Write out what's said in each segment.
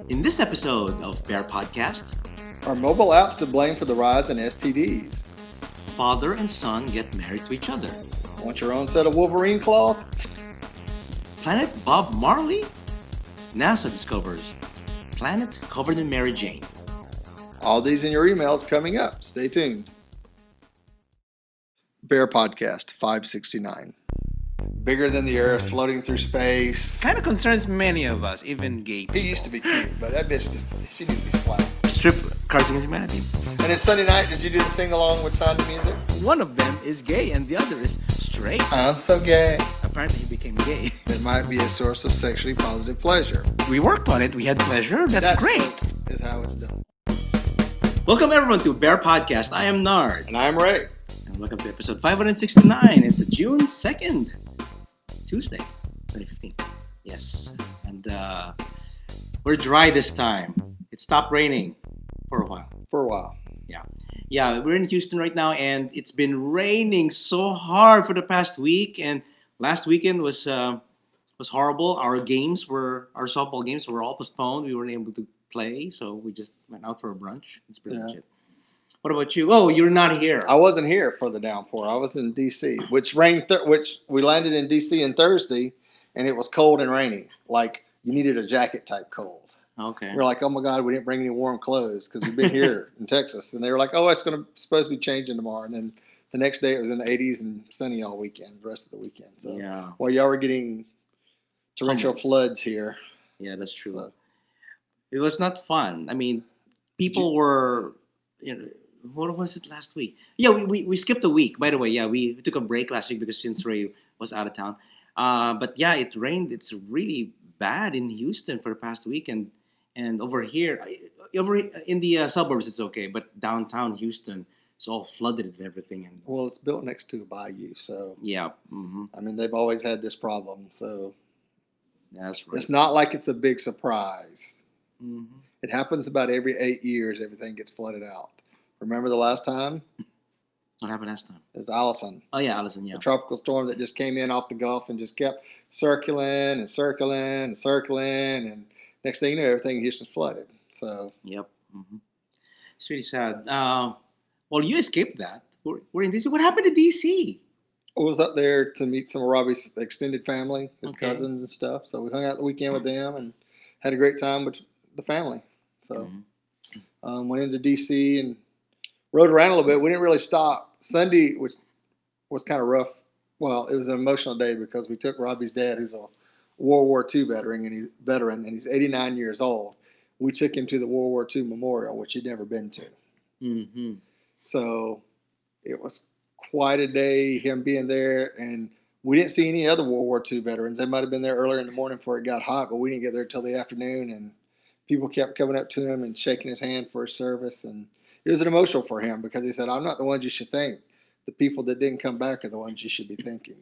In this episode of BearPodcast, Are mobile apps to blame for the rise in STDs? father and son get married to each other. Want your own set of Wolverine claws? Planet Bob Marley? NASA discovers planet covered in Mary Jane. All these in your emails coming up. Stay tuned. Bear Podcast 569. Bigger than the Earth, floating through space. Kind of concerns many of us, even gay He people. used to be cute, but that bitch she needs to be slapped. Strip Cards Against Humanity. And then Sunday night, did you do the sing along with Sound of Music? One of them is gay and the other is straight. I'm so gay. Apparently he became gay. It might be a source of sexually positive pleasure. We worked on it. We had pleasure. That's great. Is how it's done. Welcome everyone to Bear Podcast. I am Nard. And I'm Ray. And welcome to episode 569. It's June 2nd, Tuesday, 2015. Yes. And we're dry this time. It stopped raining for a while. Yeah, we're in Houston right now, and it's been raining so hard for the past week. And last weekend was horrible. Our softball games were all postponed. We weren't able to play, so we just went out for a brunch. It's pretty much it. What about you? Oh, you're not here. I wasn't here for the downpour. I was in D.C., which we landed in D.C. on Thursday, and it was cold and rainy. Like, you needed a jacket type cold. Okay. We're like, oh my God, we didn't bring any warm clothes because we've been here in Texas. And they were like, oh, it's supposed to be changing tomorrow. And then the next day it was in the 80s and sunny all weekend, the rest of the weekend. So while y'all were getting torrential floods here. Yeah, that's true. So. It was not fun. I mean, people were, what was it last week? Yeah, we skipped a week, by the way. Yeah, we took a break last week because since Ray was out of town. But yeah, it rained. It's really bad in Houston for the past week. And over here, over in the suburbs, it's okay. But downtown Houston, it's all flooded and everything. And well, it's built next to a bayou, so yeah. Mm-hmm. I mean, they've always had this problem, so that's right. It's not like it's a big surprise. Mm-hmm. It happens about every 8 years. Everything gets flooded out. Remember the last time? What happened last time? It was Allison. Oh yeah, Allison. Yeah. The tropical storm that just came in off the Gulf and just kept circling and circling and circling, and next thing you know, everything in Houston's flooded. So. Yep. Mm-hmm. It's really sad. Well, you escaped that. We're in DC. What happened to DC? I was up there to meet some of Robbie's extended family, his cousins and stuff. So we hung out the weekend with them and had a great time with the family. So went into DC and rode around a little bit. We didn't really stop. Sunday was kind of rough. Well, it was an emotional day because we took Robbie's dad, who's a World War II veteran, and he's 89 years old. We took him to the World War II Memorial, which he'd never been to. Mm-hmm. So it was quite a day, him being there, and we didn't see any other World War II veterans. They might have been there earlier in the morning before it got hot, but we didn't get there till the afternoon, and people kept coming up to him and shaking his hand for his service, and it was emotional for him because he said, I'm not the ones you should thank. The people that didn't come back are the ones you should be thanking.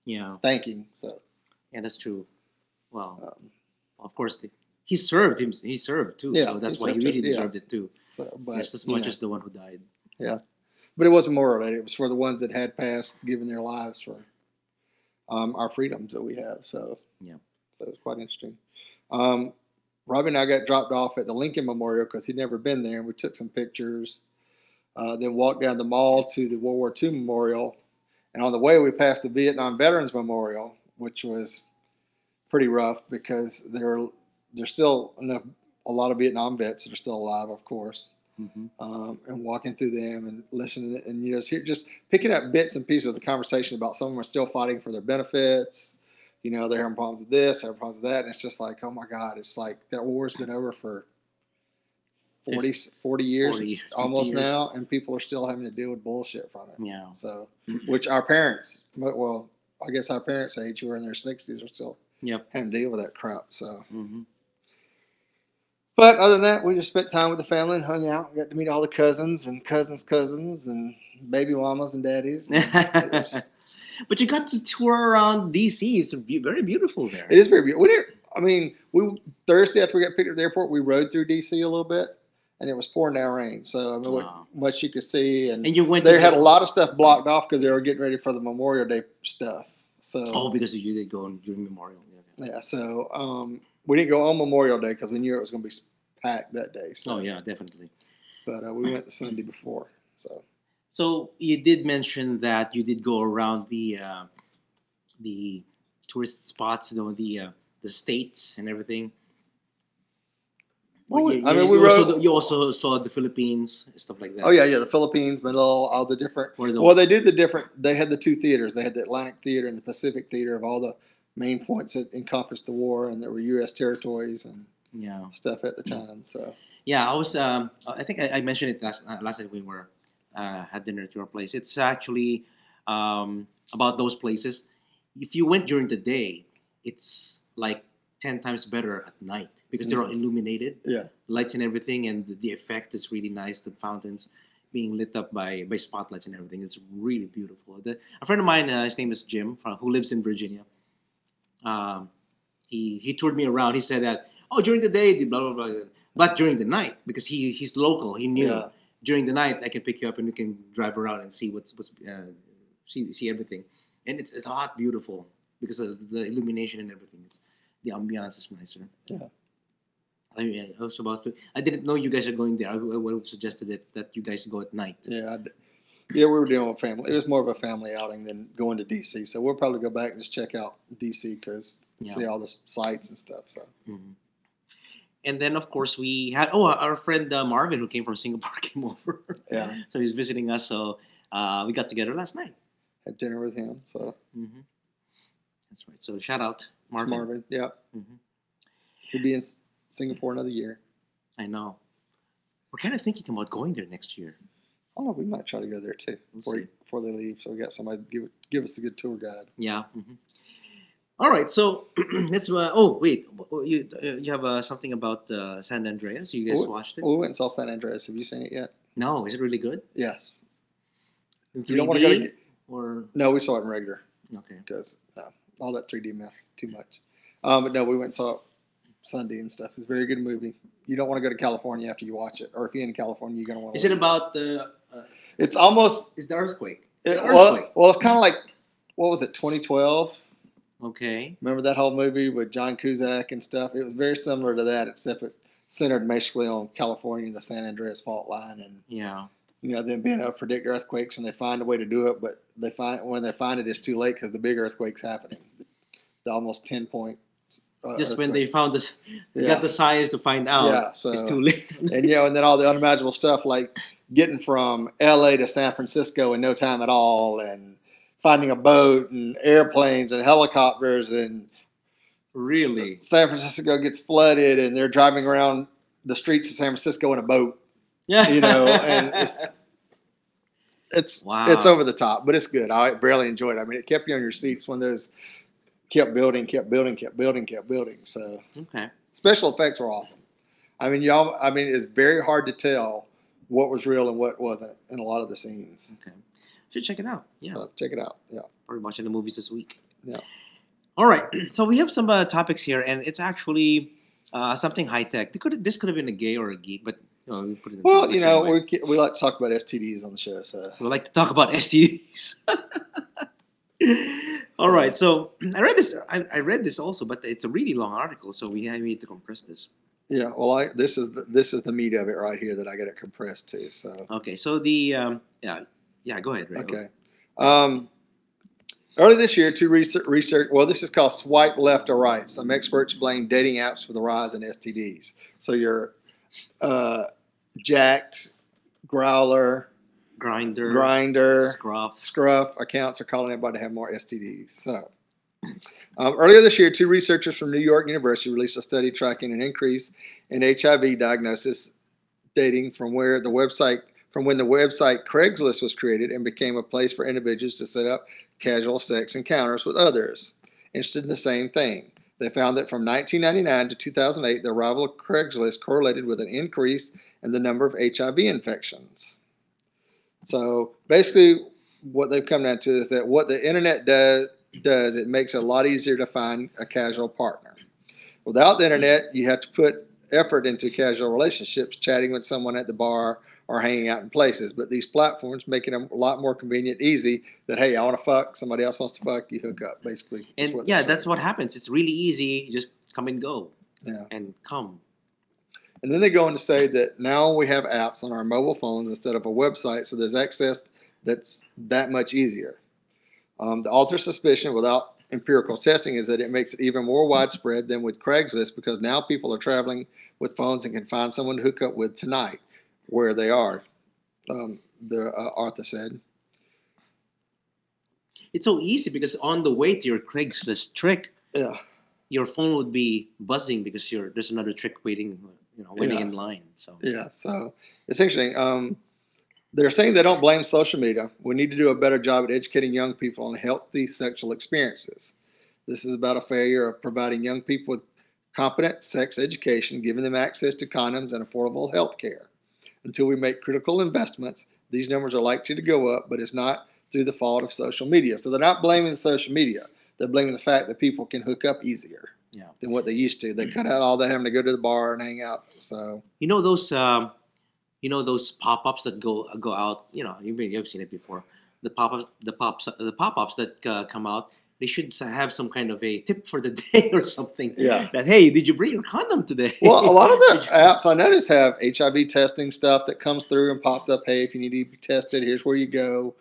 Yeah. Thanking. So. Yeah, that's true. Well, of course, he served too. Yeah, so that's why he really deserved it too. So, but, just as much as the one who died. Yeah. But it wasn't Memorial Day. It was for the ones that had passed, given their lives for our freedoms that we have. So, so it was quite interesting. Robbie and I got dropped off at the Lincoln Memorial because he'd never been there. We took some pictures, then walked down the mall to the World War II Memorial. And on the way, we passed the Vietnam Veterans Memorial, which was pretty rough because there's still a lot of Vietnam vets that are still alive, of course. Mm-hmm. And walking through them and listening and just picking up bits and pieces of the conversation about some of them are still fighting for their benefits. They're having problems with this, having problems with that. And it's just like, oh my God, it's like that war's been over for 40 years, almost years now, and people are still having to deal with bullshit from it. Yeah. So, which our parents, well, I guess our parents' age, who are in their 60s, are still having to deal with that crap. So. Mm-hmm. But other than that, we just spent time with the family and hung out. Got to meet all the cousins and cousins and baby mamas and daddies. But you got to tour around D.C. It's very beautiful there. It is very beautiful. Thursday after we got picked up at the airport, we rode through D.C. a little bit, and it was pouring down rain. So, what much you could see. And you went. They had a lot of stuff blocked off because they were getting ready for the Memorial Day stuff. So. Because you did go during Memorial. Yeah. So, we didn't go on Memorial Day because we knew it was going to be packed that day. So. Oh yeah, definitely. But we went the Sunday before. So you did mention that you did go around the tourist spots, the states and everything. Well, you also saw the Philippines, stuff like that. Oh yeah, the Philippines, Manila, all the different. They did the different. They had the two theaters. They had the Atlantic Theater and the Pacific Theater of all the main points that encompassed the war, and there were U.S. territories and stuff at the time. So yeah, I was. I think I mentioned it last night we were had dinner at your place. It's actually about those places. If you went during the day, it's like 10 times better at night because they're all illuminated, lights and everything, and the effect is really nice. The fountains being lit up by spotlights and everything. It's really beautiful. A friend of mine, his name is Jim, who lives in Virginia. He toured me around. He said that during the day, blah blah blah, but during the night because he's local. He knew during the night I can pick you up and we can drive around and see see everything, and it's a lot beautiful because of the illumination and everything. The ambiance is nicer. Yeah. I was about to. I didn't know you guys are going there. I would have suggested that you guys go at night. Yeah, we were dealing with family. It was more of a family outing than going to DC. So we'll probably go back and just check out DC because see all the sights and stuff. So. Mm-hmm. And then of course we had our friend Marvin who came from Singapore came over. Yeah. So he's visiting us. So we got together last night. Had dinner with him. So. Mm-hmm. That's right. So shout out. Marvin, yeah. Mm-hmm. He'll be in Singapore another year. I know. We're kind of thinking about going there next year. I don't know. We might try to go there too before they leave. So we got somebody to give us a good tour guide. Yeah. Mm-hmm. All right. So let's. Wait. You have something about San Andreas? You guys watched it? We went and saw San Andreas. Have you seen it yet? No. Is it really good? Yes. In 3D, you don't want to go or no? We saw it in regular. Okay. Because all that 3D mess too much. But no, we went and saw it Sunday and stuff. It's a very good movie. You don't want to go to California after you watch it, or if you're in California, you're gonna want to. Is it about the? It's almost. It's the earthquake. Well, it's kind of like what was it? 2012. Okay. Remember that whole movie with John Cusack and stuff? It was very similar to that, except it centered basically on California, the San Andreas Fault Line, and them being able to predict earthquakes, and they find a way to do it, but when they find it, it's too late because the big earthquake's happening. The almost 10-point. Just when they found this, they got the science to find out. So, it's too late. And and then all the unimaginable stuff like getting from L.A. to San Francisco in no time at all, and finding a boat and airplanes and helicopters, and really San Francisco gets flooded, and they're driving around the streets of San Francisco in a boat. Yeah, and it's over the top, but it's good. I barely enjoyed it. I mean, it kept you on your seats when those kept building. So special effects were awesome. I mean, it's very hard to tell what was real and what wasn't in a lot of the scenes. Okay, should check it out. Yeah, so check it out. Yeah, we're watching the movies this week. Yeah. All right, so we have some topics here, and it's actually something high tech. This could have been a gay or a geek, but. We put it in anyway. we like to talk about STDs on the show, so we like to talk about STDs. All right, so I read this. I read this also, but it's a really long article, so we need to compress this. Yeah, well, this is the meat of it right here that I get it compressed to. So okay, so the go ahead, Ray. Okay. Early this year, two research. Well, this is called swipe left or right. Some experts blame dating apps for the rise in STDs. So you're jacked, growler, grinder, scruff accounts are calling everybody to have more STDs. So, earlier this year, two researchers from New York University released a study tracking an increase in HIV diagnosis dating from when the website Craigslist was created and became a place for individuals to set up casual sex encounters with others interested in the same thing. They found that from 1999 to 2008, the arrival of Craigslist correlated with an increase in the number of HIV infections. So basically what they've come down to is that what the internet does, it makes it a lot easier to find a casual partner. Without the internet, you have to put effort into casual relationships, chatting with someone at the bar or hanging out in places. But these platforms make it a lot more convenient, easy that, hey, I want to fuck, somebody else wants to fuck, you hook up, basically. And that's what happens. It's really easy. Just come and go. and come. And then they go on to say that now we have apps on our mobile phones instead of a website, so there's access that's that much easier. The author's suspicion, without empirical testing, is that it makes it even more widespread than with Craigslist, because now people are traveling with phones and can find someone to hook up with tonight where they are, the author said. It's so easy because on the way to your Craigslist trick, your phone would be buzzing because there's another trick waiting in line. So it's interesting. They're saying they don't blame social media. We need to do a better job at educating young people on healthy sexual experiences. This is about a failure of providing young people with competent sex education, giving them access to condoms and affordable health care. Until we make critical investments, these numbers are likely to go up, but it's not through the fault of social media. So they're not blaming social media. They're blaming the fact that people can hook up easier than what they used to. They cut out all that having to go to the bar and hang out. So those pop-ups that go out. You've seen it before. The pop-ups that come out. They should have some kind of a tip for the day or something. Yeah. That, hey, did you bring your condom today? Well, a lot of the apps I notice have HIV testing stuff that comes through and pops up. Hey, if you need to be tested, here's where you go.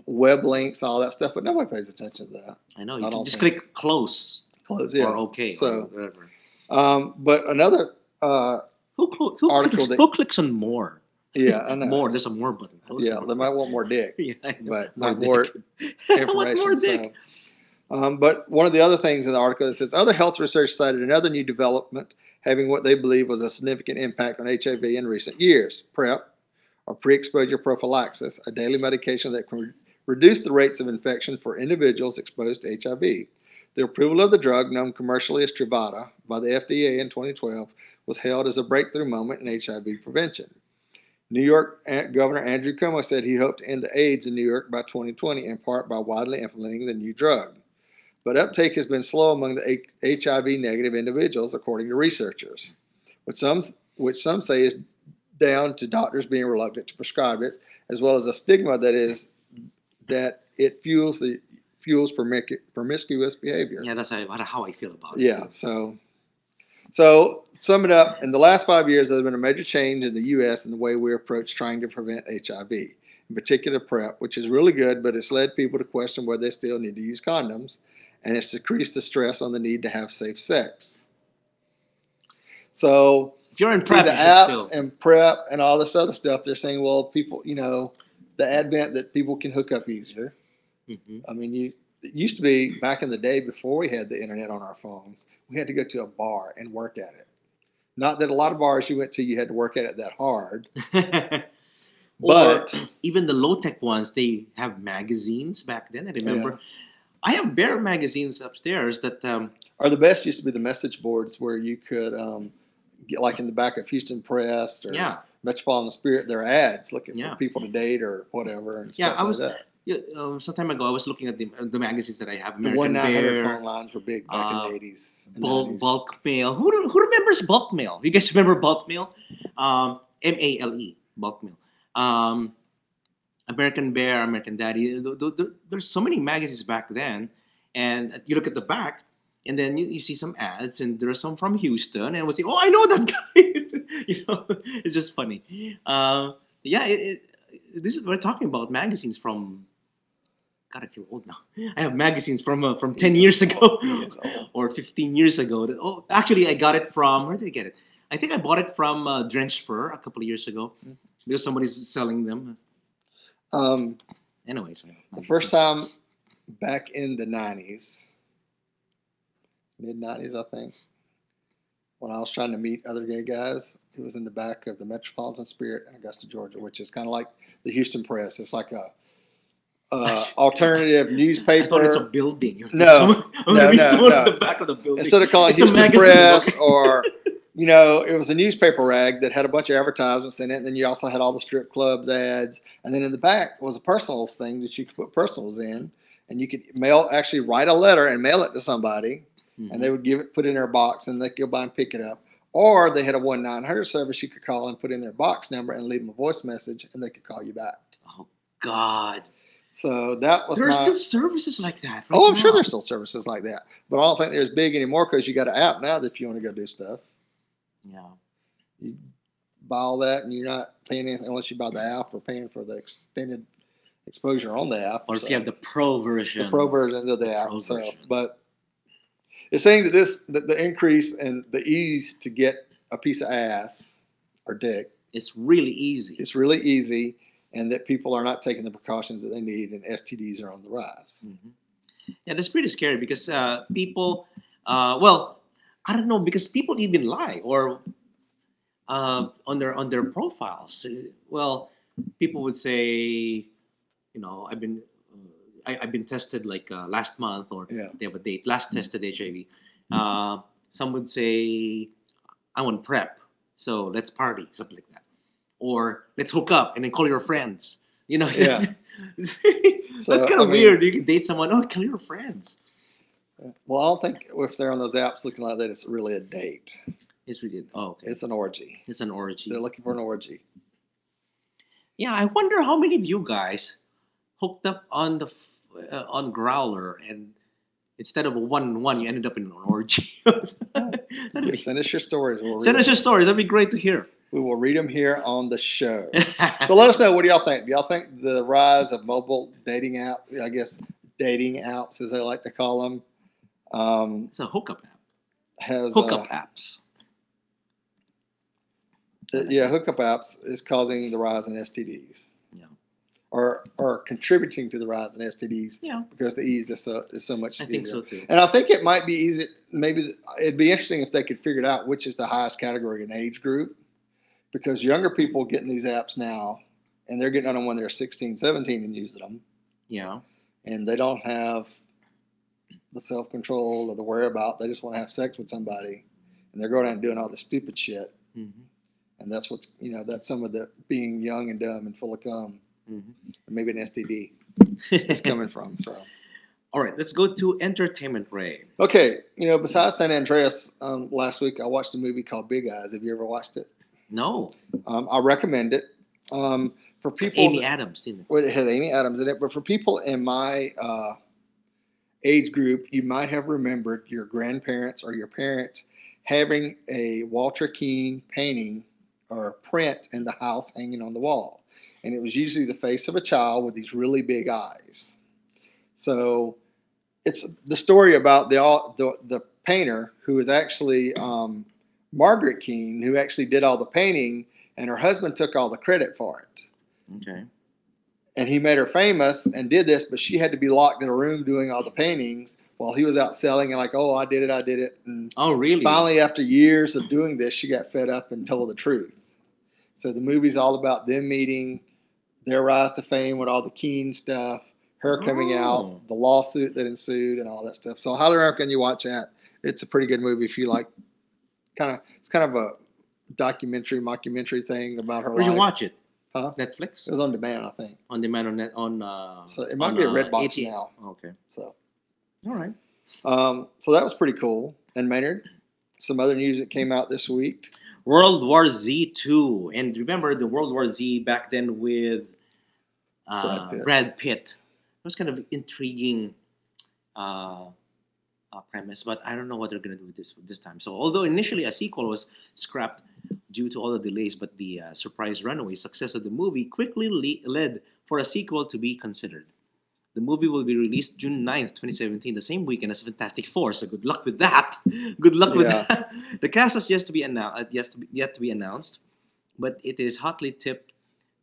Web links, all that stuff, but nobody pays attention to that. I know. You can just click close. Close, yeah. Or okay. So, or whatever. But another article who clicks on more? Yeah, I know. More. There's a more button. They might want more dick. Yeah, I know. But not more information. More dick. But one of the other things in the article, it says other health research cited another new development having what they believe was a significant impact on HIV in recent years. PrEP, or pre-exposure prophylaxis, a daily medication that can reduce the rates of infection for individuals exposed to HIV. The approval of the drug, known commercially as Truvada, by the FDA in 2012, was hailed as a breakthrough moment in HIV prevention. New York Governor Andrew Cuomo said he hoped to end the AIDS in New York by 2020, in part by widely implementing the new drug. But uptake has been slow among the HIV-negative individuals, according to researchers, which some say is down to doctors being reluctant to prescribe it, as well as a stigma that it fuels promiscuous behavior. Yeah, that's how I feel about it. Yeah, so sum it up, in the last 5 years, there's been a major change in the U.S. in the way we approach trying to prevent HIV, in particular PrEP, which is really good, but it's led people to question whether they still need to use condoms, and it's decreased the stress on the need to have safe sex. So if you're in PrEP, the apps and PrEP and all this other stuff, they're saying, well, people, the advent that people can hook up easier. I mean, it used to be back in the day before we had the internet on our phones, we had to go to a bar and work at it. Not that a lot of bars you went to, you had to work at it that hard. But even the low-tech ones, they have magazines back then. I remember. Yeah. I have Bear magazines upstairs that or the best used to be the message boards where you could get, like in the back of Houston Press or Metropolitan Spirit, there are ads looking for people to date or whatever. And stuff like that. Some time ago, I was looking at the magazines that I have. American the 1-900 phone lines were big back in the 80s. Bulk mail. Who remembers bulk mail? You guys remember bulk mail? MALE, bulk mail. American Bear, American Daddy. There's so many magazines back then, and you look at the back, and then you see some ads, and there's some from Houston, and we'll say, "Oh, I know that guy." It's just funny. This is we're talking about magazines from. God, I feel old now. I have magazines from 10 years ago or 15 years ago. Actually, I got it from, where did I get it? I think I bought it from Drenched Fur a couple of years ago because somebody's selling them. Anyways. The first time back in the 90s, mid-90s, I think, when I was trying to meet other gay guys, it was in the back of the Metropolitan Spirit in Augusta, Georgia, which is kind of like the Houston Press. It's like a alternative newspaper. I thought it's a building. No. In the back of the building. Instead of calling Houston Press or, it was a newspaper rag that had a bunch of advertisements in it. And then you also had all the strip clubs ads. And then in the back was a personals thing that you could put personals in. And you could actually write a letter and mail it to somebody. Mm-hmm. And they would put it in their box and they could go by and pick it up. Or they had a 1-900 service you could call and put in their box number and leave them a voice message and they could call you back. Oh, God. So that was There's still services like that. Right I'm sure there's still services like that. But I don't think they're as big anymore because you got an app now that if you want to go do stuff. Yeah. You buy all that, and you're not paying anything unless you buy the app or paying for the extended exposure on the app. Or if you have the pro version. The pro version of the app. Version. But it's saying that the increase in the ease to get a piece of ass or dick. It's really easy. It's really easy, and that people are not taking the precautions that they need, and STDs are on the rise. Mm-hmm. Yeah, that's pretty scary because people, well, I don't know, because people even lie or on their profiles. Well, people would say, I've been tested like last month, or they have a date. Last tested HIV. Some would say, I want PrEP, so let's party, something like that, or let's hook up and then call your friends. Yeah. That's kind of weird. You can date someone. Oh, call your friends. Well, I don't think if they're on those apps looking like that, it's really a date. It's really okay. It's an orgy. It's an orgy. They're looking for an orgy. Yeah, I wonder how many of you guys hooked up on the on Growler, and instead of a 1-on-1, you ended up in an orgy. Send us your stories. Send us your stories. That'd be great to hear. We will read them here on the show. So let us know. What do y'all think? Do y'all think the rise of mobile dating app, I guess dating apps as they like to call them, it's a hookup app. Has hookup apps. Hookup apps is causing the rise in STDs. Yeah. Or contributing to the rise in STDs. Yeah. Because the ease is so much easier. I think so too. And I think it might be easy. Maybe it'd be interesting if they could figure it out which is the highest category in age group. Because younger people getting these apps now, and they're getting on them when they're 16, 17 and using them. Yeah. And they don't have the self-control or the whereabout. They just want to have sex with somebody. And they're going out and doing all the stupid shit. Mm-hmm. And that's what's, that's some of the being young and dumb and full of cum. Mm-hmm. And maybe an STD is coming from. So, all right, let's go to Entertainment Ray. Okay. Besides San Andreas, last week I watched a movie called Big Eyes. Have you ever watched it? No. I recommend it. For people, Amy Adams in it. Well, it had Amy Adams in it, but for people in my age group, you might have remembered your grandparents or your parents having a Walter Keane painting or print in the house hanging on the wall, and it was usually the face of a child with these really big eyes. So it's the story about the painter who is actually Margaret Keane, who actually did all the painting, and her husband took all the credit for it. Okay. And he made her famous and did this, but she had to be locked in a room doing all the paintings while he was out selling and like, oh, I did it. And oh, really? Finally, after years of doing this, she got fed up and told the truth. So the movie's all about them meeting, their rise to fame with all the Keane stuff, her coming out, the lawsuit that ensued, and all that stuff. So I highly recommend you watch that. It's a pretty good movie if you like. It's kind of a mockumentary thing about her life. Where'd you watch it? Huh? Netflix? It was on demand, I think. On demand on so it might be a Redbox now. Okay. So. All right. So that was pretty cool. And Maynard, some other news that came out this week. World War Z 2. And remember the World War Z back then with Brad Pitt. It was kind of intriguing premise, but I don't know what they're going to do this time. So although initially a sequel was scrapped due to all the delays, but the surprise runaway success of the movie quickly led for a sequel to be considered. The movie will be released June 9th, 2017, the same weekend as Fantastic Four. So good luck with that. Good luck with that. The cast has yet to be announced, but it is hotly tipped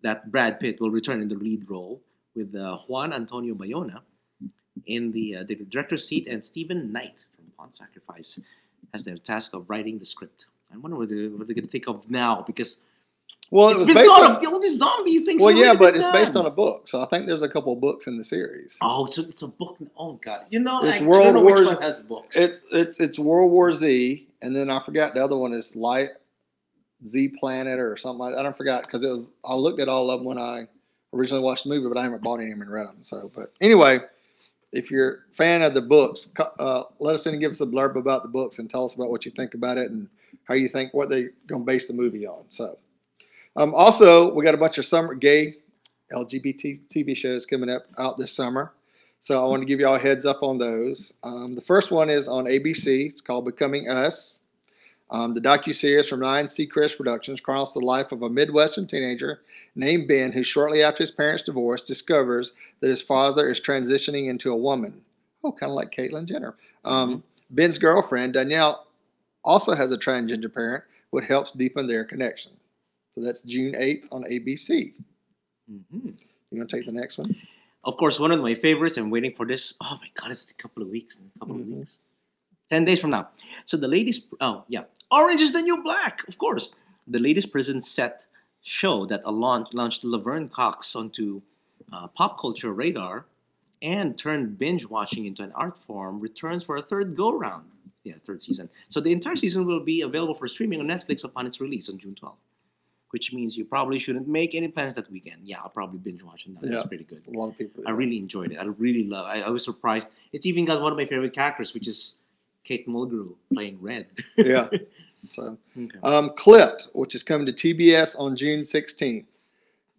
that Brad Pitt will return in the lead role with Juan Antonio Bayona in the director's seat, and Stephen Knight from Pawn Sacrifice has their task of writing the script. I wonder what they're going to think of now, because it was based on all these zombie things. Well, yeah, but it's based on a book, so I think there's a couple of books in the series. Oh, so it's a book. Oh God, it's I don't know which one has books. It's World War Z, and then I forgot the other one is Light Z Planet or something like that. I forgot because I looked at all of them when I originally watched the movie, but I haven't bought any of them and read them. So, but anyway. If you're a fan of the books, let us in and give us a blurb about the books and tell us about what you think about it and how you think what they're going to base the movie on. So, also, we got a bunch of summer gay LGBT TV shows coming out this summer. So I want to give you all a heads up on those. The first one is on ABC. It's called Becoming Us. The docuseries from 9 Seacrest Productions chronicles the life of a Midwestern teenager named Ben who shortly after his parents' divorce discovers that his father is transitioning into a woman. Oh, kind of like Caitlyn Jenner. Ben's girlfriend, Danielle, also has a transgender parent, which helps deepen their connection. So that's June 8th on ABC. You want to take the next one? Of course, one of my favorites. I'm waiting for this. Oh my God, it's a couple of weeks. 10 days from now. So the latest, Orange is the New Black, of course. The latest prison set show that launched Laverne Cox onto pop culture radar and turned binge watching into an art form returns for a third go-round. Yeah, third season. So the entire season will be available for streaming on Netflix upon its release on June 12th. Which means you probably shouldn't make any plans that weekend. Yeah, I'll probably binge watch it. That's pretty good. A lot of people. I really enjoyed it. I was surprised. It's even got one of my favorite characters, which is Kate Mulgrew playing Red. Yeah. So, Clipped, which is coming to TBS on June 16th.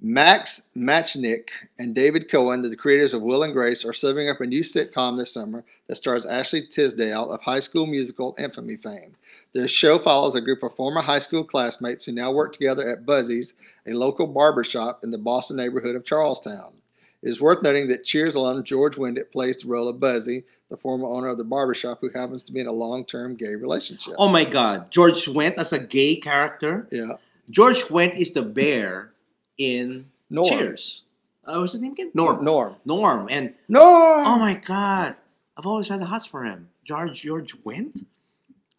Max Matchnick and David Cohen, the creators of Will and Grace, are serving up a new sitcom this summer that stars Ashley Tisdale of High School Musical infamy fame. The show follows a group of former high school classmates who now work together at Buzzy's, a local barbershop in the Boston neighborhood of Charlestown. It is worth noting that Cheers alum George Wendt plays the role of Buzzy, the former owner of the barbershop who happens to be in a long-term gay relationship. Oh my God, George Wendt as a gay character? Yeah. George Wendt is the bear in Norm. Cheers. What's his name again? Norm. And Norm! Oh my God, I've always had the hots for him. George Wendt?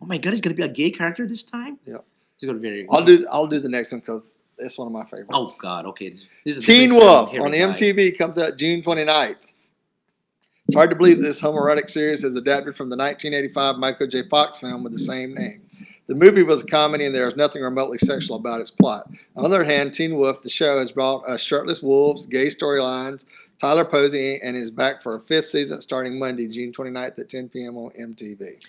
Oh my God, he's going to be a gay character this time? Yeah. He's going to be very... I'll do the next one because it's one of my favorites. Oh God, okay. This is Teen Wolf on MTV comes out June 29th. It's hard to believe that this homoerotic series is adapted from the 1985 Michael J. Fox film with the same name. The movie was a comedy and there is nothing remotely sexual about its plot. On the other hand, Teen Wolf, the show, has brought us shirtless wolves, gay storylines, Tyler Posey, and is back for a 5th season starting Monday, June 29th at 10 p.m. on MTV.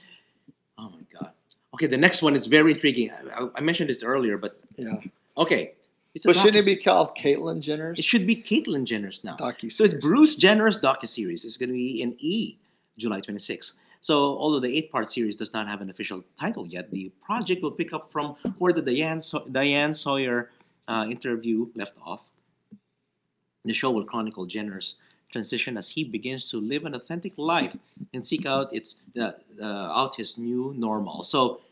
Oh my God. Okay, the next one is very intriguing. I mentioned this earlier, but... Yeah. Okay. But shouldn't it be called Caitlyn Jenner's? It should be Caitlyn Jenner's now. Docuseries. So it's Bruce Jenner's docuseries. It's going to be in July 26th. So although the 8-part series does not have an official title yet, the project will pick up from where the Diane Sawyer interview left off. The show will chronicle Jenner's transition as he begins to live an authentic life and seek out his new normal. So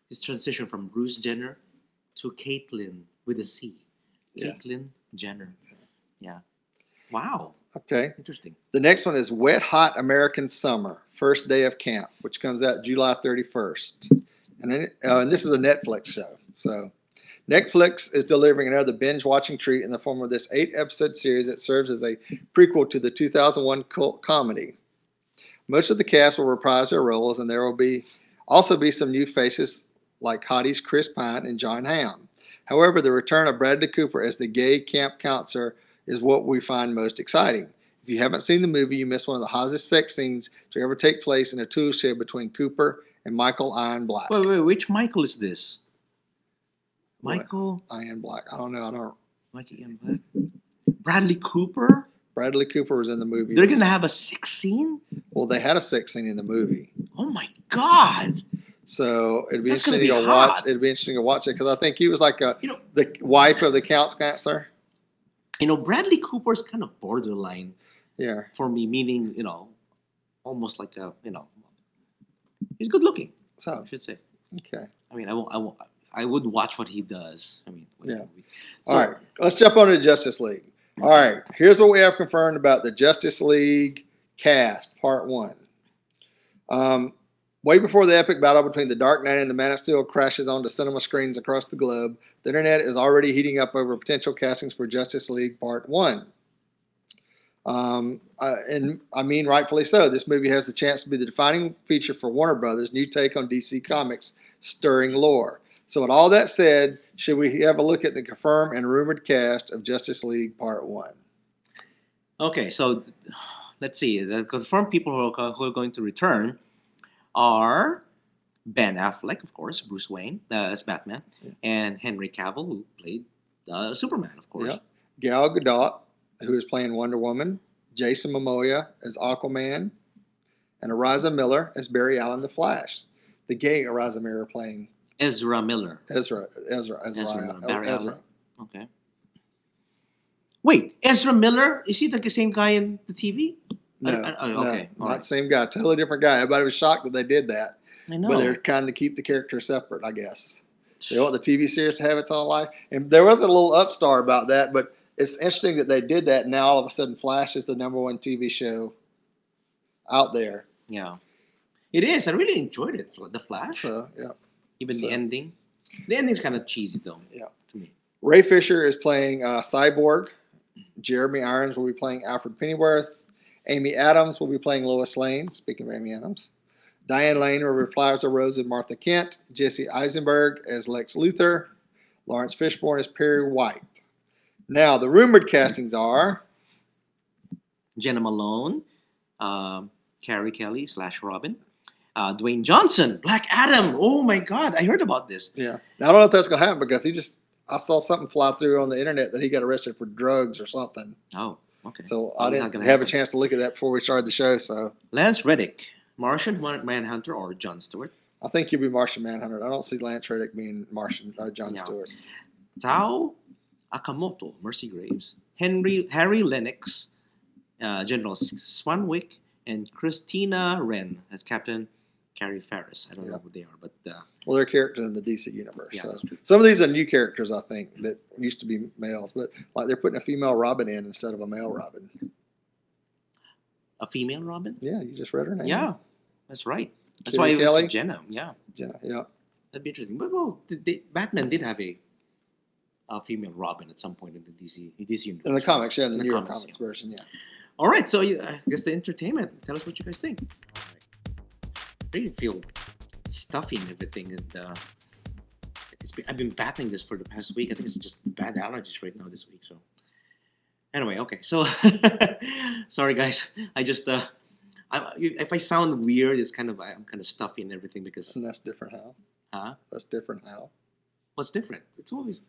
his transition from Bruce Jenner to Caitlyn with a C. Caitlyn Jenner. Yeah. Wow. Okay. Interesting. The next one is Wet Hot American Summer, First Day of Camp, which comes out July 31st. And this is a Netflix show. So Netflix is delivering another binge-watching treat in the form of this 8-episode series that serves as a prequel to the 2001 cult comedy. Most of the cast will reprise their roles, and there will also be some new faces like hotties Chris Pine and John Hamm. However, the return of Bradley Cooper as the gay camp counselor is what we find most exciting. If you haven't seen the movie, you missed one of the hottest sex scenes to ever take place in a tool shed between Cooper and Michael Ian Black. Wait, which Michael is this? Michael Ian Black. I don't know. Michael Ian Black? Bradley Cooper? Bradley Cooper was in the movie. They're going to have a sex scene? Well, they had a sex scene in the movie. Oh my God. So it'd be interesting to watch. It'd be interesting to watch it because I think he was like the wife of the counselor. Bradley Cooper's kind of borderline. Yeah. For me, meaning almost like he's good looking. So I should say. Okay. I mean, I would watch what he does. I mean. Yeah. All right. Let's jump on to Justice League. All right. Here's what we have confirmed about the Justice League cast, Part 1. Way before the epic battle between the Dark Knight and the Man of Steel crashes onto cinema screens across the globe, the internet is already heating up over potential castings for Justice League Part 1. And I mean, rightfully so. This movie has the chance to be the defining feature for Warner Brothers' new take on DC Comics' stirring lore. So with all that said, should we have a look at the confirmed and rumored cast of Justice League Part 1? Okay, so let's see. The confirmed people who are going to return are Ben Affleck, of course, Bruce Wayne as Batman, and Henry Cavill, who played Superman, of course. Yeah. Gal Gadot, who is playing Wonder Woman, Jason Momoa as Aquaman, and Ariza Miller as Barry Allen the Flash. The gay Ariza Miller playing Ezra Miller. Ezra. Barry Ezra. Allen. Okay. Wait, Ezra Miller? Is he the same guy in the TV? No, okay. not the same guy. Totally different guy. Everybody was shocked that they did that. I know. But they're kind of keep the character separate, I guess. They want the TV series to have its own life. And there was a little upstart about that, but it's interesting that they did that. And now all of a sudden Flash is the #1 TV show out there. Yeah. It is. I really enjoyed it, The Flash. So, yeah. Even the ending. The ending's kind of cheesy, though. Yeah. To me. Ray Fisher is playing Cyborg. Jeremy Irons will be playing Alfred Pennyworth. Amy Adams will be playing Lois Lane. Speaking of Amy Adams. Diane Lane will reprise a Rose and Martha Kent. Jesse Eisenberg as Lex Luthor. Lawrence Fishburne as Perry White. Now, the rumored castings are Jenna Malone, Carrie Kelly / Robin, Dwayne Johnson, Black Adam. Oh my God, I heard about this. Yeah. Now, I don't know if that's going to happen because I saw something fly through on the internet that he got arrested for drugs or something. Oh, okay. So I didn't have a chance to look at that before we started the show. So Lance Reddick, Martian Manhunter, or Jon Stewart? I think he'll be Martian Manhunter. I don't see Lance Reddick being Martian Jon Stewart. Tao Akamoto, Mercy Graves, Harry Lennox, General Swanwick, and Christina Wren as Captain Carrie Ferris. I don't know who they are, but well, they're characters in the DC universe. Yeah, so some of these are new characters, I think, that used to be males, but like they're putting a female Robin in instead of a male Robin. A female Robin? Yeah, you just read her name. Yeah, that's right. That's Carrie why it Kelly? was Jenna. Yeah. Jenna, yeah. That'd be interesting. But well, Batman did have a female Robin at some point in the DC universe. In the comics, yeah, in the New York comics, comics version, yeah. All right, so I guess the entertainment. Tell us what you guys think. All right. I really feel stuffy and everything, and I've been battling this for the past week. I think it's just bad allergies right now this week. So anyway, okay. So sorry guys. I just if I sound weird, it's I'm kind of stuffy and everything because. And that's different how? Huh? That's different how? What's different? It's always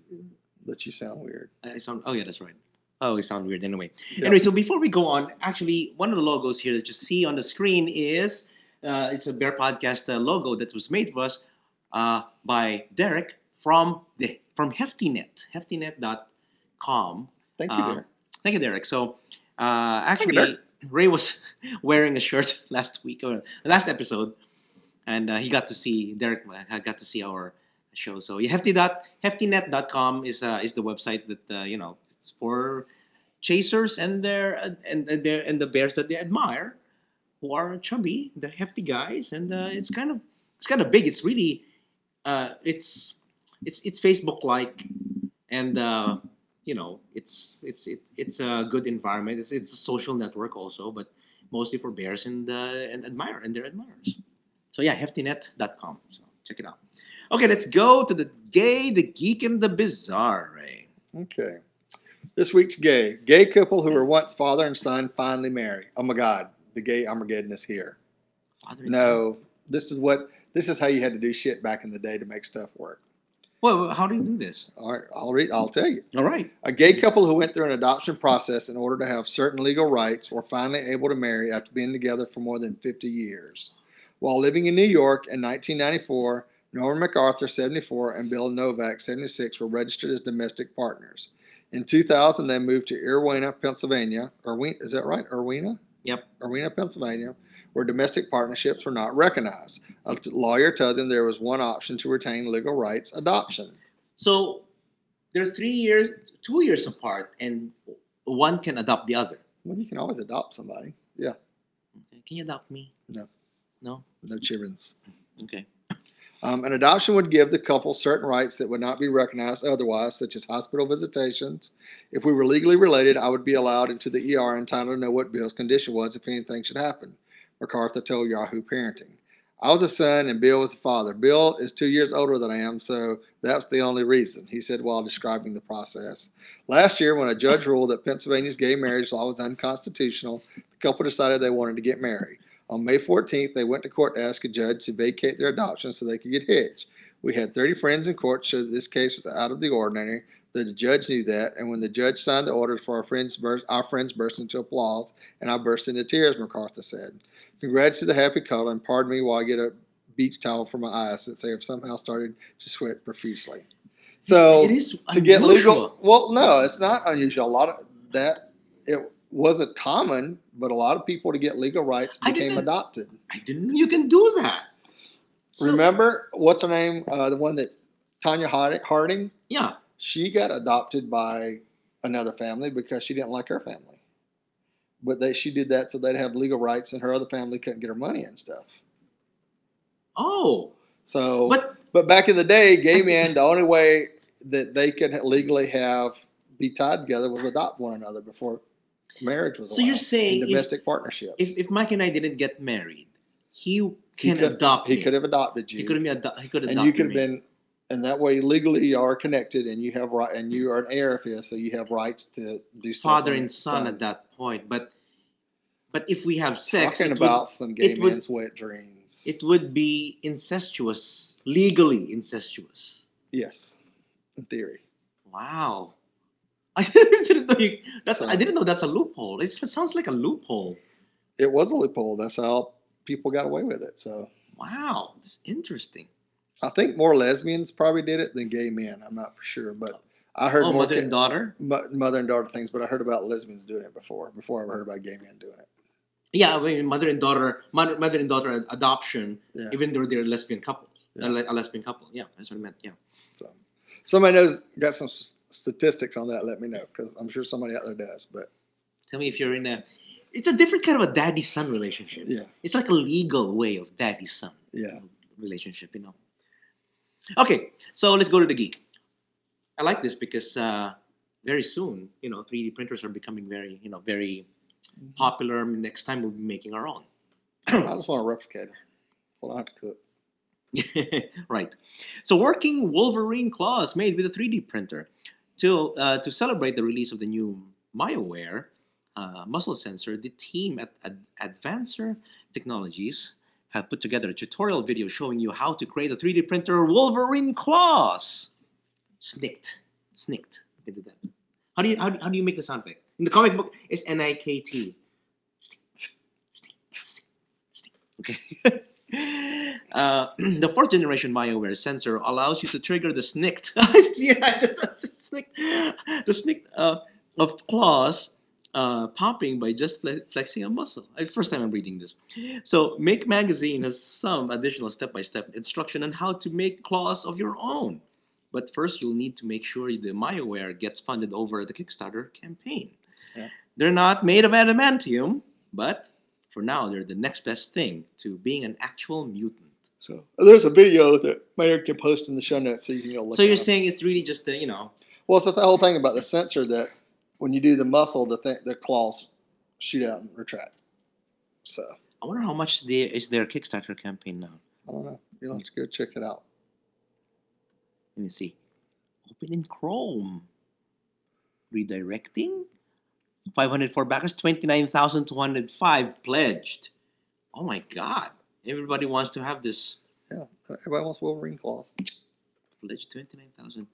that you sound weird. I sound. Oh yeah, that's right. Oh, it sounds weird anyway. Yeah. Anyway, so before we go on, actually, one of the logos here that you see on the screen is it's a Bear Podcast logo that was made for us by Derek from HeftyNet, heftynet.com. Thank you, Derek. Thank you, Derek. So actually, Ray was wearing a shirt last week or last episode, and he got to see Derek. Got to see our show. So heftynet.com is the website that it's for chasers and the bears that they admire, who are chubby, the hefty guys, and it's kind of big. It's really it's Facebook like, and it's a good environment. It's a social network also, but mostly for bears and their admirers. So yeah, heftynet.com. So check it out. Okay, let's go to the gay, the geek, and the bizarre, Ray. Okay. This week's gay couple who were once father and son finally marry. Oh my God, the gay Armageddon is here. This is how you had to do shit back in the day to make stuff work. Well, how do you do this? All right, I'll tell you. All right. A gay couple who went through an adoption process in order to have certain legal rights were finally able to marry after being together for more than 50 years. While living in New York in 1994, Norman MacArthur, 74, and Bill Novak, 76, were registered as domestic partners. In 2000, they moved to Irwina, Pennsylvania. Is that right? Irwina? Yep. Irwina, Pennsylvania, where domestic partnerships were not recognized. A lawyer told them there was one option to retain legal rights: adoption. So they're 2 years apart, and one can adopt the other. Well, you can always adopt somebody. Yeah. Okay. Can you adopt me? No. No? No children's. Okay. An adoption would give the couple certain rights that would not be recognized otherwise, such as hospital visitations. If we were legally related, I would be allowed into the ER entitled to know what Bill's condition was if anything should happen, MacArthur told Yahoo Parenting. I was a son and Bill was the father. Bill is 2 years older than I am, so that's the only reason, he said while describing the process. Last year, when a judge ruled that Pennsylvania's gay marriage law was unconstitutional, the couple decided they wanted to get married. On May 14th, they went to court to ask a judge to vacate their adoption so they could get hitched. We had 30 friends in court to show that this case was out of the ordinary, that the judge knew that, and when the judge signed the orders for our friends burst into applause, and I burst into tears, MacArthur said. Congrats to the happy couple, and pardon me while I get a beach towel for my eyes since they have somehow started to sweat profusely. So it is to get unusual. legal, well, no, it's not unusual. A lot of that, it wasn't common, but a lot of people to get legal rights became adopted. I didn't know you can do that. Remember, what's her name? The one that Tanya Harding? Yeah. She got adopted by another family because she didn't like her family. But she did that so they'd have legal rights and her other family couldn't get her money and stuff. Oh. So, but back in the day, gay men, the only way that they could legally be tied together was adopt one another before marriage was allowed. So you're saying domestic partnerships. If Mike and I didn't get married, he could adopt me. He could have adopted you. He could adopt and you could have been, and that way legally you are connected, and you have right, and you are an heir if you, so you have rights to do stuff. Father and son at that point, but if we have sex, talking about some gay men's wet dreams, it would be incestuous, legally incestuous. Yes, in theory. Wow. I didn't know that's a loophole. It sounds like a loophole. It was a loophole. That's how people got away with it. So wow, it's interesting. I think more lesbians probably did it than gay men. I'm not for sure, but I heard more mother and daughter things. But I heard about lesbians doing it before I ever heard about gay men doing it. Yeah, I mean mother and daughter adoption, yeah. Even though they're lesbian couples, yeah. a lesbian couple. Yeah, that's what I meant. Yeah. So somebody got some statistics on that, let me know, because I'm sure somebody out there does. But tell me if you're in it's a different kind of a daddy-son relationship. Yeah, it's like a legal way of daddy-son. Yeah, relationship. Okay, so let's go to the geek. I like this because very soon, 3D printers are becoming very, very popular. Next time we'll be making our own. I just want a replicator, so I don't have to cook. Right. So working Wolverine claws made with a 3D printer to celebrate the release of the new MyoWare muscle sensor, the team at Advancer Technologies have put together a tutorial video showing you how to create a 3D printer Wolverine claws. Snicked. You can do that. How do you make the sound effect? In the comic book, it's NIKT. Stick. Okay. The fourth generation MyoWare sensor allows you to trigger the snicked. Snicked. The snicked of claws popping by just flexing a muscle. First time I'm reading this. So Make Magazine has some additional step-by-step instruction on how to make claws of your own. But first, you'll need to make sure the MyoWare gets funded over the Kickstarter campaign. Yeah. They're not made of adamantium, but for now, they're the next best thing to being an actual mutant. So there's a video that Mayor can post in the show notes so you can go look at it. So you're saying it's really just Well, it's the whole thing about the sensor that when you do the muscle, the claws shoot out and retract. So I wonder how much is their Kickstarter campaign now. I don't know. You'll have to go check it out. Let me see. Open in Chrome. Redirecting. 504 backers. 29,205 pledged. Oh my God! Everybody wants to have this. Yeah, everybody wants Wolverine claws. Pledged 29,000.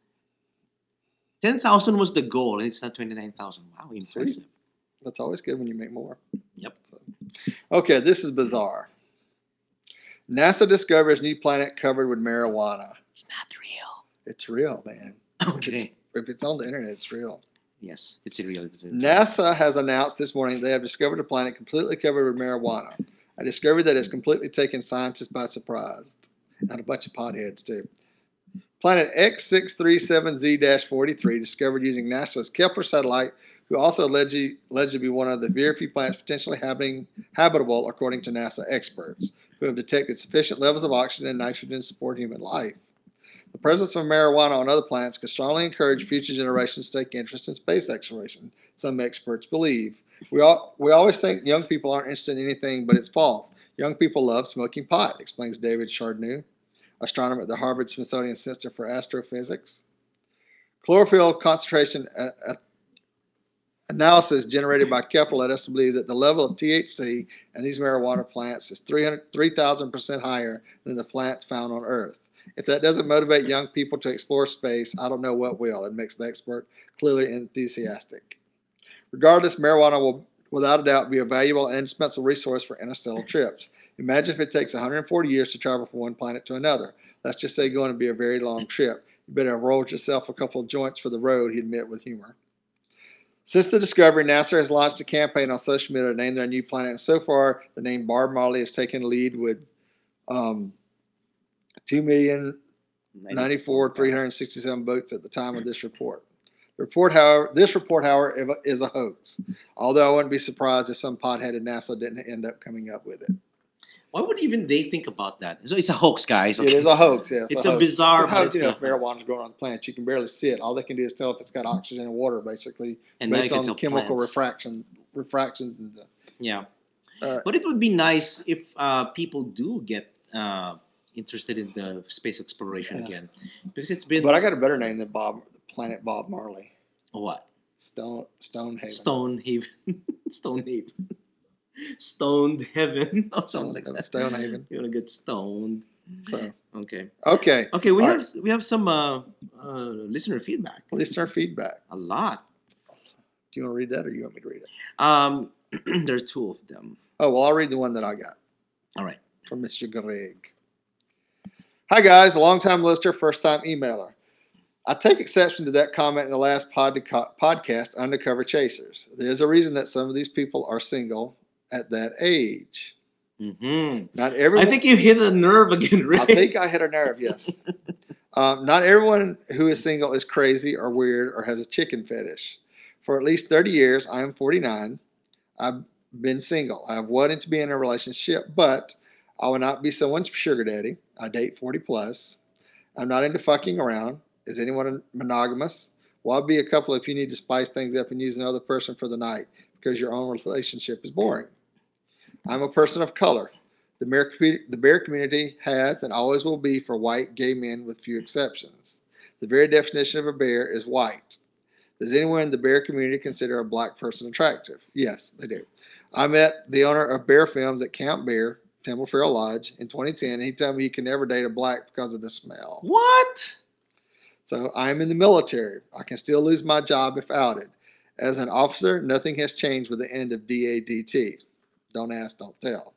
10,000 was the goal, and it's not 29,000. Wow, impressive. Sweet. That's always good when you make more. Yep. So, okay, this is bizarre. NASA discovers new planet covered with marijuana. It's not real. It's real, man. Okay. If it's on the internet, it's real. Yes, it's real. NASA has announced this morning they have discovered a planet completely covered with marijuana. A discovery that has completely taken scientists by surprise. And a bunch of potheads, too. Planet X637Z-43, discovered using NASA's Kepler satellite, who also alleged to be one of the very few planets potentially habitable, according to NASA experts, who have detected sufficient levels of oxygen and nitrogen to support human life. The presence of marijuana on other planets can strongly encourage future generations to take interest in space exploration, some experts believe. We always think young people aren't interested in anything, but it's false. Young people love smoking pot, explains David Chardneau, astronomer at the Harvard-Smithsonian Center for Astrophysics. Chlorophyll concentration analysis generated by Kepler led us to believe that the level of THC in these marijuana plants is 3,000% higher than the plants found on Earth. If that doesn't motivate young people to explore space, I don't know what will. It makes the expert clearly enthusiastic. Regardless, marijuana will without a doubt be a valuable and indispensable resource for interstellar trips. Imagine if it takes 140 years to travel from one planet to another. Let's just say going to be a very long trip. You better have rolled yourself a couple of joints for the road, he admitted with humor. Since the discovery, NASA has launched a campaign on social media to name their new planet, and so far, the name Barb Marley has taken the lead with 2,094,367 votes at the time of this report. This report, however, is a hoax. Although I wouldn't be surprised if some pothead in NASA didn't end up coming up with it. Why would even they think about that? So it's a hoax, guys. Okay? It is a hoax, yes. It's a bizarre. It's how marijuana's growing on the planet. You can barely see it. All they can do is tell if it's got oxygen and water, basically, and based on chemical refractions. And yeah, but it would be nice if people do get interested in the space exploration again, because it's been. But I got a better name than Planet Bob Marley. What? Stonehaven. Stonehaven. Stoned heaven or something like that. Stonehaven. You want to get stoned. So okay. We have some listener feedback. A lot. Do you want to read that, or you want me to read it? There's two of them. Oh well, I'll read the one that I got. All right. From Mr. Greg. Hi guys, a long-time listener, first-time emailer. I take exception to that comment in the last podcast, Undercover Chasers. There's a reason that some of these people are single at that age. Mm-hmm. Not everyone. I think you hit a nerve again, Ray. I think I hit a nerve, yes. Not everyone who is single is crazy or weird or has a chicken fetish. For at least 30 years, I am 49. I've been single. I've wanted to be in a relationship, but I will not be someone's sugar daddy. I date 40 plus. I'm not into fucking around. Is anyone monogamous? Well, I'll be a couple if you need to spice things up and use another person for the night because your own relationship is boring. I'm a person of color. The bear community has and always will be for white gay men with few exceptions. The very definition of a bear is white. Does anyone in the bear community consider a black person attractive? Yes, they do. I met the owner of Bear Films at Camp Bear, Temple Fair Lodge, in 2010, and he told me he could never date a black because of the smell. What? So I am in the military. I can still lose my job if outed. As an officer, nothing has changed with the end of DADT. Don't ask, don't tell.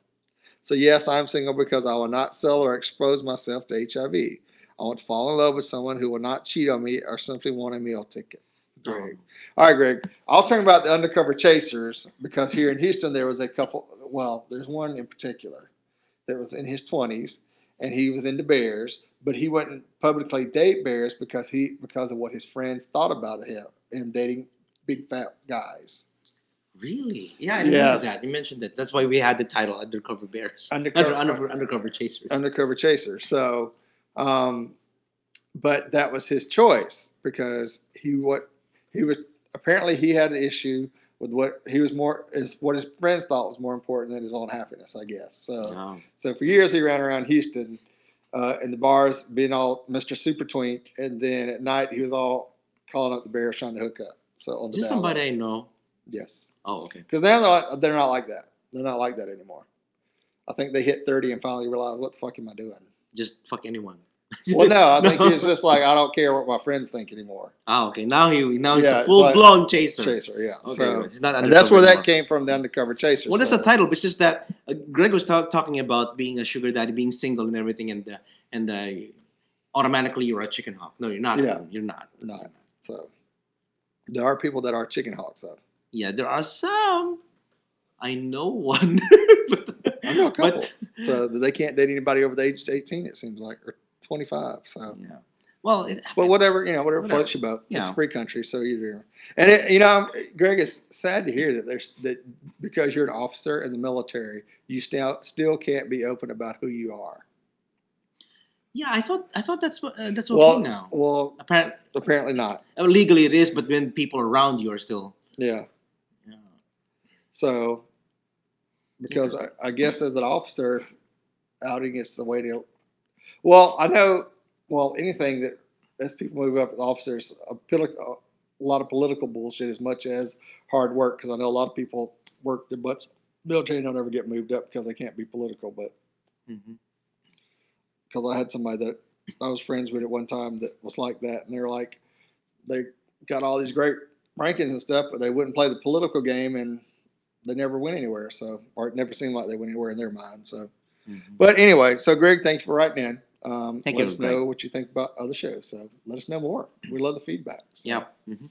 So yes, I'm single because I will not sell or expose myself to HIV. I want to fall in love with someone who will not cheat on me or simply want a meal ticket. Greg. All right, Greg. I'll talk about the Undercover Chasers because here in Houston there was a couple. Well, there's one in particular that was in his 20s, and he was into bears, but he wouldn't publicly date bears because of what his friends thought about him dating big fat guys. Really? Yeah, I remember that. You mentioned that. That's why we had the title Undercover Bears. Undercover Chasers. Undercover Chasers. So, but that was his choice because he had an issue with what his friends thought was more important than his own happiness, I guess. So for years he ran around Houston in the bars being all Mr. Super Twink, and then at night he was all calling up the bears trying to hook up. So on the Is this somebody I know? Yes. Oh, okay. Because they're not like that. They're not like that anymore. I think they hit 30 and finally realized, what the fuck am I doing? Just fuck anyone. Well, no, I think he's just like, I don't care what my friends think anymore. Oh, okay. Now he's a full-blown chaser. Yeah. Okay, so, it's not and that's where that came from, the Undercover Chaser. Well, that's the title. It's just that Greg was talking about being a sugar daddy, being single and everything, and automatically you're a chicken hawk. No, you're not. Yeah. You're not. Not. So there are people that are chicken hawks, though. Yeah, there are some. I know one. I know a couple. So they can't date anybody over the age of 18, it seems like, or 25. So yeah. Well, but whatever floats your boat. Yeah. It's a free country, so you do. And Greg, it's sad to hear that because you're an officer in the military, you still can't be open about who you are. Yeah, I thought that's okay now. Well, apparently not. Legally it is, but when people around you are still. Yeah. So, because I guess as an officer, outing is the way to. Well, I know. Well, anything that as people move up as officers, a lot of political bullshit as much as hard work. Because I know a lot of people work their butts. Military don't ever get moved up because they can't be political. But because I had somebody that I was friends with at one time that was like that, and they were like, they got all these great rankings and stuff, but they wouldn't play the political game, and they never went anywhere. So, or it never seemed like they went anywhere in their mind. So, Mm-hmm. But anyway, so Greg, thank you for writing in. Let us know what you think about other shows. So let us know more. We love the feedback. So. Yep. Mm-hmm.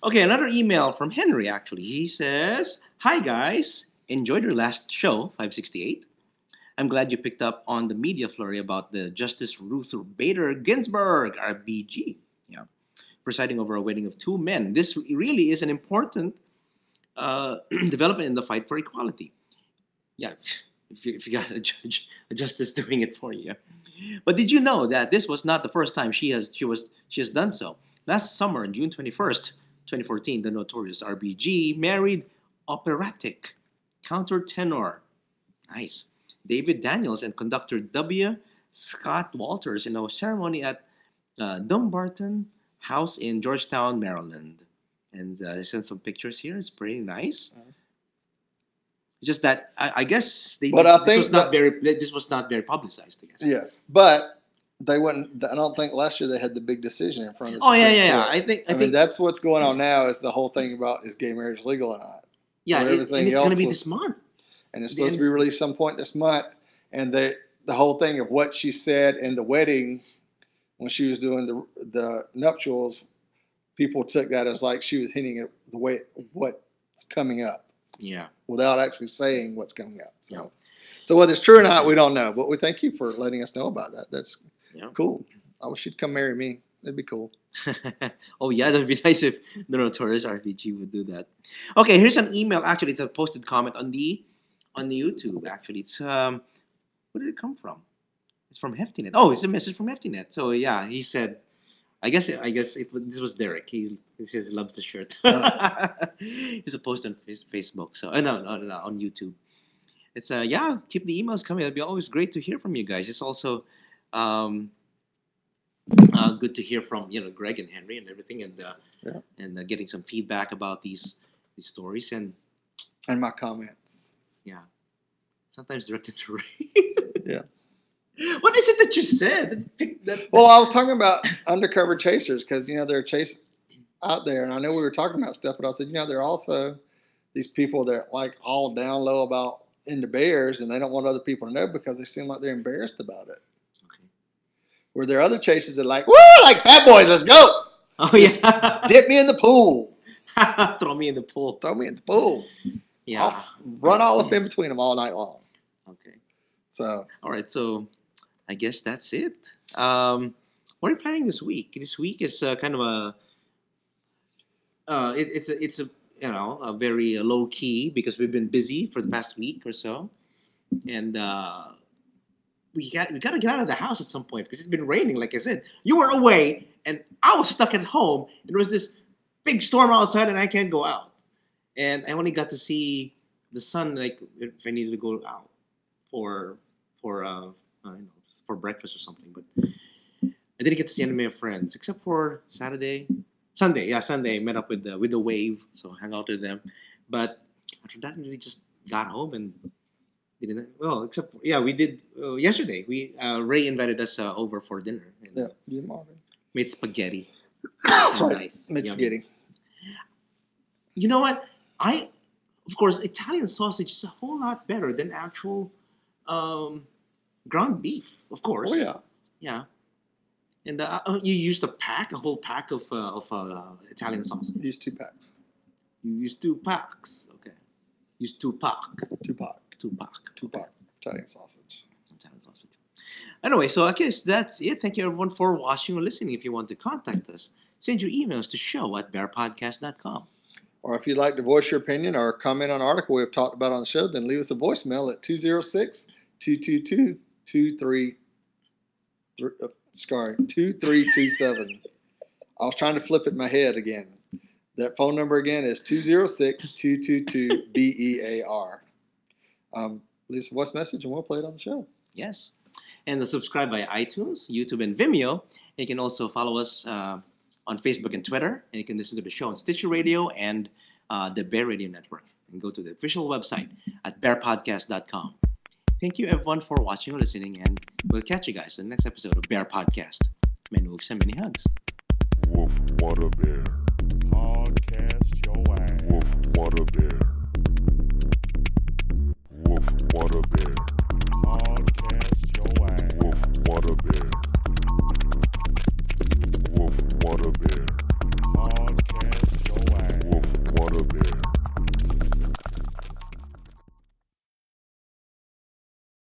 Okay, another email from Henry, actually. He says, "Hi, guys. Enjoyed your last show, 568. I'm glad you picked up on the media flurry about the Justice Ruth Bader Ginsburg, RBG, presiding over a wedding of two men. This really is an important development in the fight for equality." Yeah, if you got a justice doing it for you. But did you know that this was not the first time she has done so? Last summer, on June 21st, 2014, the notorious RBG married operatic countertenor, nice, David Daniels and conductor W. Scott Walters in a ceremony at Dumbarton House in Georgetown, Maryland. And they sent some pictures here. It's pretty nice. It's just that I guess this was not very publicized. I guess. Yeah, but they wouldn't. I don't think last year they had the big decision in front of the Supreme Court. I think that's what's going on now. Is the whole thing about is gay marriage legal or not? Yeah, and it's going to be this month. And it's supposed to be released some point this month. And the whole thing of what she said in the wedding when she was doing the nuptials, people took that as like she was hinting at the way what's coming up. Yeah. Without actually saying what's coming up. So whether it's true or not, we don't know. But we thank you for letting us know about that. That's cool. I wish you'd come marry me. It'd be cool. Oh, yeah, that'd be nice if the notorious RPG would do that. Okay, here's an email. Actually, it's a posted comment on the YouTube. Actually, it's where did it come from? It's from Heftynet. Oh, it's a message from Heftynet. So yeah, he said, I guess this was Derek. He says he loves the shirt. It's a post on Facebook. So no, on YouTube. It's keep the emails coming. It'd be always great to hear from you guys. It's also good to hear from Greg and Henry and everything, and getting some feedback about these stories and my comments. Yeah, sometimes directed to Ray. Yeah. What is it that you said? Well, I was talking about undercover chasers because there are chasers out there, and I know we were talking about stuff, but I said there are also these people that are like all down low about into bears, and they don't want other people to know because they seem like they're embarrassed about it. Okay. Where there are other chasers that are like, woo, like bad boys, let's go. Oh yeah, dip me in the pool. Throw me in the pool. Throw me in the pool. Yeah, I'll run all up in between them all night long. Okay. So. All right. So, I guess that's it. What are you planning this week? This week is kind of it's a very low key because we've been busy for the past week or so, and we got to get out of the house at some point because it's been raining. Like I said, you were away and I was stuck at home. There was this big storm outside and I can't go out, and I only got to see the sun like if I needed to go out for breakfast or something, but I didn't get to see any of my friends except for Sunday. Met up with the Wave, so hang out with them. But after that, we just got home and didn't. Well, except we did yesterday. Ray invited us over for dinner. And made spaghetti. Nice. Made spaghetti. You know what? Of course, Italian sausage is a whole lot better than actual ground beef. Of course. Oh yeah. Yeah. And you used a whole pack of Italian sausage. Use 2 packs. You used 2 packs. Okay. Use 2 pack. 2 pack. 2 pack. 2 pack Italian sausage. Italian sausage. Anyway, so I guess that's it. Thank you everyone for watching or listening. If you want to contact us, send your emails to show@bearpodcast.com. Or if you'd like to voice your opinion or comment on an article we've talked about on the show, then leave us a voicemail at 206-222-2327. I was trying to flip it in my head again. That phone number again is 206-222-BEAR. Leave us a voice message and we'll play it on the show. Yes. And subscribe by iTunes, YouTube, and Vimeo. And you can also follow us on Facebook and Twitter. And you can listen to the show on Stitcher Radio and the Bear Radio Network. And go to the official website at BearPodcast.com. Thank you everyone for watching or listening, and we'll catch you guys in the next episode of Bear Podcast. Many moves and many hugs. Woof, what a bear.